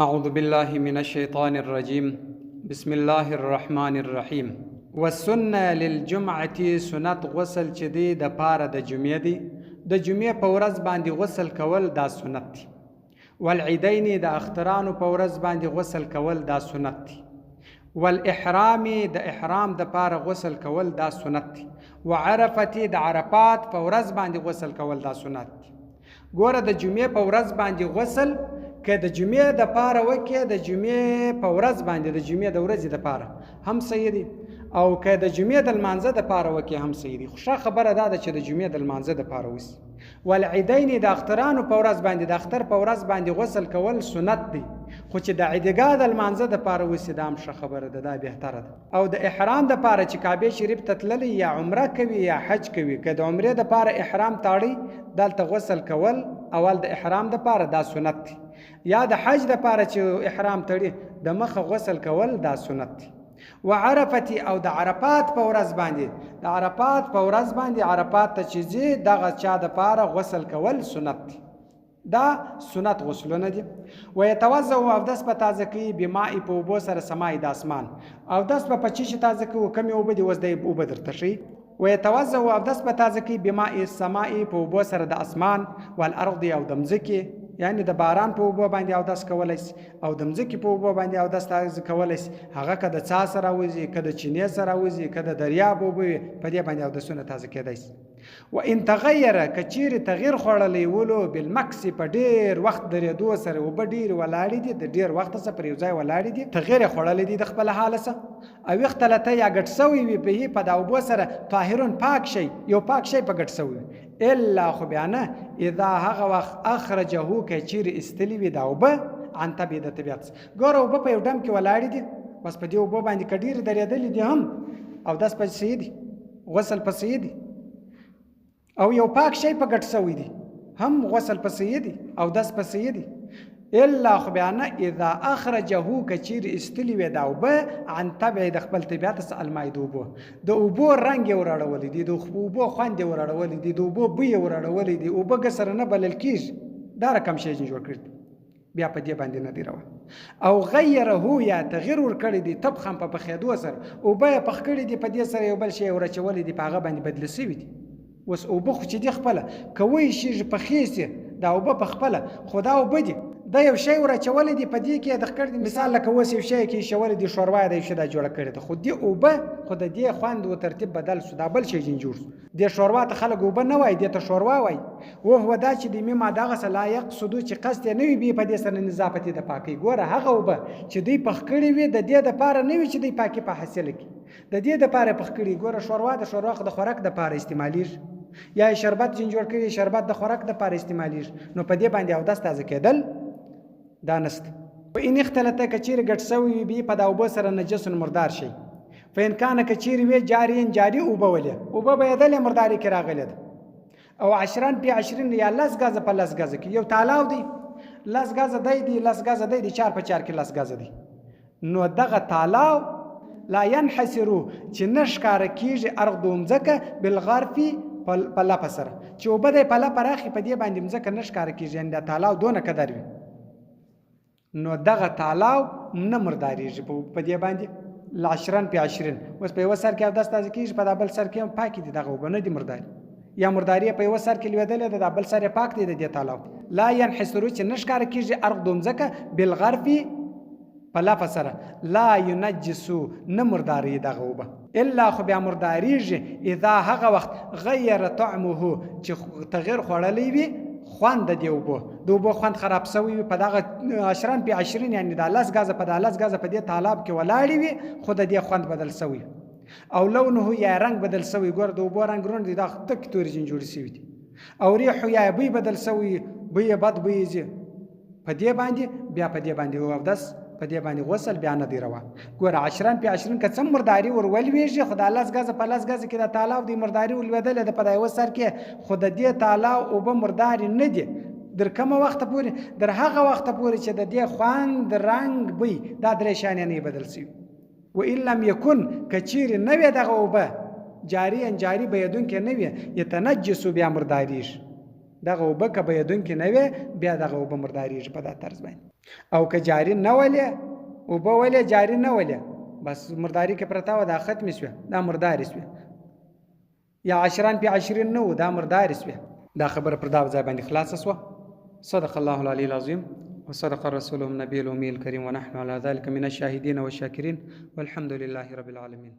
أعوذ بالله من الشيطان الرجيم بسم الله الرحمن الرحيم والسنة للجمعة سنت غسل چې دی د پاره د جمعې دی د جمعې په ورځ باندې غسل کول دا سنت دی والعیدین د اخترانو په ورځ باندې غسل کول دا سنت دی والاحرام د احرام د پاره غسل کول دا سنت دی وعرفتی د عرفات په ورځ باندې غسل کول دا سنت دی ګوره د جمعې په ورځ باندې غسل که د جمعې د پاره وکې د جمعې په ورځ باندې د جمعې د ورځې د پاره هم صحیح دی او که د جمعې د لمانځه د پاره وکې هم صحیح دی خو ښه خبره دا ده چې د جمعې د لمانځه د پاره وسي والعیدین د اخترانو په ورځ باندې د اختر په ورځ باندې غسل کول سنت دی خو چې د عیدګاه د لمانځه د پاره وسي دا هم ښه خبره ده دا بهتره ده او د احرام د پاره چې کعبې شریف ته تللی یا عمره کوي یا حج کوي که د عمرې د پاره احرام تاړي دلته غسل کول اول د احرام د پاره دا سنت دی یا د حج د پاره چې احرام تړي د مخه غسل کول دا سنت دی وعرفتی او د عرفات په ورځ باندې د عرفات په ورځ باندې عرفات ته چې ځي دغه چا د پاره غسل کول سنت دی دا سنت غسلونه دي ويتوضا اودس په تازه کوي بماء په اوبو سره سماع د اسمان اودس په پچیش تازه کوي کمی اوبه دي وزدي اوبه درته شي ويتوضا اودس په تازه کوي بماء السماء په اوبو سره د اسمان والارض او د مځکه یعنی د باران په اوبو باندې اودس کولای شي او د مځکې په اوبو باندې اودس کولای شي هغه که د څا سره وځي که د چینې سره وځي که د دریاب اوبه وي په دې باندې اودسونه تازه کېدای شي وان تغیر که چیرې تغیر خوړلی ولو بالمکس په ډېر وخت درېدو سره اوبه ډېرې ولاړې دي د ډېر وخته څخه پر یو ځای ولاړې دي تغیر یې خوړلی دي د خپل حاله څخه او اختلطه یا ګډ سوی وي په د اوبو سره طاهرون پاک شي یو پاک شی په ګډ سوی وي الا خو بیا نه اذا هغه وخت اخرجه که چیرې استلی وي دا اوبه عن طبیعت د طبیعت ګوره اوبه په یو ډم کې ولاړې دي بس په دې اوبو باندې که ډېرې درېدلې دي هم اودس په صحیح دي غسل په صحیح دي او یو پاک شی په ګډ سوی دی هم غسل په صحیح دی او دس په صحیح دی الا خو بیا نه اذا اخرجه که چیرې ایستلي وي دا اوبه عن طبع د خپل طبیعت څخه الماء د اوبو د اوبو رنګ یې وراړولی دی د اوبو خوند یې وراړولی دی د اوبو بوی یې وراړولی دی اوبه ګسره نه بلل کېږي دا رقم شی جوړ کړي بیا په دې باندې نه دی روان او غیره یا تغیر ورکړی دی طبخا په پخېدو سره اوبه یې پخ کړي دي په دې سره یو بل شی یې ورچولی دی په هغه باندې بدله سوي دي اوس اوبه خو چې دی خپله که وایي شي پخې سي دا اوبه په خپله خو دا اوبه دي دا یو شی ورچولی دی په دې کې د کړ مثال لکه اوس یو شی کې ایښولی دی شوروا د یو شی دا جوړه کړې ده خو دې اوبه خو د دې خوند و ترتیب بدل شو دا بل شی جوړ شو دې شوروا ته خلک اوبه نه وایي دې ته شوروا وایي وهو دا چې د مما دغسې لا یقصدو چې قصد یې نه وي بې په دې سره نظافت د پاکۍ ګوره هغه اوبه چې دوی پخ کړي وي د دې دپاره نه وي چې دوی پاکي په حاصله کړي د دې دپاره پخ کړي ګوره شوروا د خوراک دپاره استعمالیږي یا شربت جوړ کړي شربت د خوراک دپاره استعمالیږي نو په دې باندې اودس تازه کېدل دا نسته وان اختلطه که چیرې ګډ سوی وي په د اوبو سره نجس مردار شي فان کانه که چیرې وي جاري اوبه ولې اوبه بهېدلې مرداري کې راغلې ده او 10 په 20 یا 10 غازه په 10 غازه کې یو تالاو دی 10 غازه دی 10 غازه دی 4 په 4 کې 10 غازه دی نو دغه تالاو لا ينحسرو چې نشکاره کیږي ارغ دومځکه بالغرفي په لا پسره چې اوبه د په لا پراخي په دې باندې مځکه نشکاره کیږي ان د تالاو دونه قدر وي نو دغه تالاو نه مرداریږي په دې باندې 10 په 20 اوس په یو سر کې اودس تازه کیږي په بل سر کې پاکي دي دغه اوبه نه دي مرداري یا مرداري په یو سر کې لویدل د بل سر پاک دي د دې تالاو لا ينحسرو چې نشکاره کیږي ارغ دومځکه بالغرفي پلا فسره لا ينجسو نه مرداری دغه اوبه الا خو بیا مرداریږي اذا هغه وخت غیر طعمه چې تغیر خوړلی وي خوند د اوبو د اوبو خوند خراب سوی وي په دغه 10 په 20 یعنی د 10 غازه په 10 غازه په دې تالاب کې ولاړې وي خو د دې خوند بدل سوی او لونه یا رنگ بدل سوی ګور د اوبو رنگ رون دي دا تک توري جوړ سوی دي او ریح یا بوی بدل سوی بوی بد بوی زی په دې باندې بیا په دې باندې اودس په دې باندې غسل بیا نه دی روان ګوره 10 په 20 که څه مرداري ورولویږي خو د 10 غازه په 10 غازه کې د تالاو دی مرداري ولوېدلې ده په د یو سر کې خو د دې تالاو اوبه مرداري نه دي در کومه وخته پورې در هغه وخته پورې چې د دې خوند رنګ بوی دا درې شیان نه بدل شي وان لم یکن که چیرې نه وي دغه اوبه جاری بهیدونکې نه وي یتنجسو بیا مرداریږي دغه اوبه که بهیدونکې نه وي بیا دغه اوبه مردارېږي په دا طرز باندې. او که جاري نه ولې اوبه ولې جاري نه ولې بس مرداري کې پرته وه دا ختمې شوه دا مردارې شوه، یا عشران پې عشرین نه و دا مردارې شوه. دا خبره پر دا ځای باندې خلاصه شوه. صدق الله العلي العظيم وصدق رسوله النبي الأمي الكريم ونحن على ذلك من الشاهدين والشاكرين والحمد لله رب العالمين.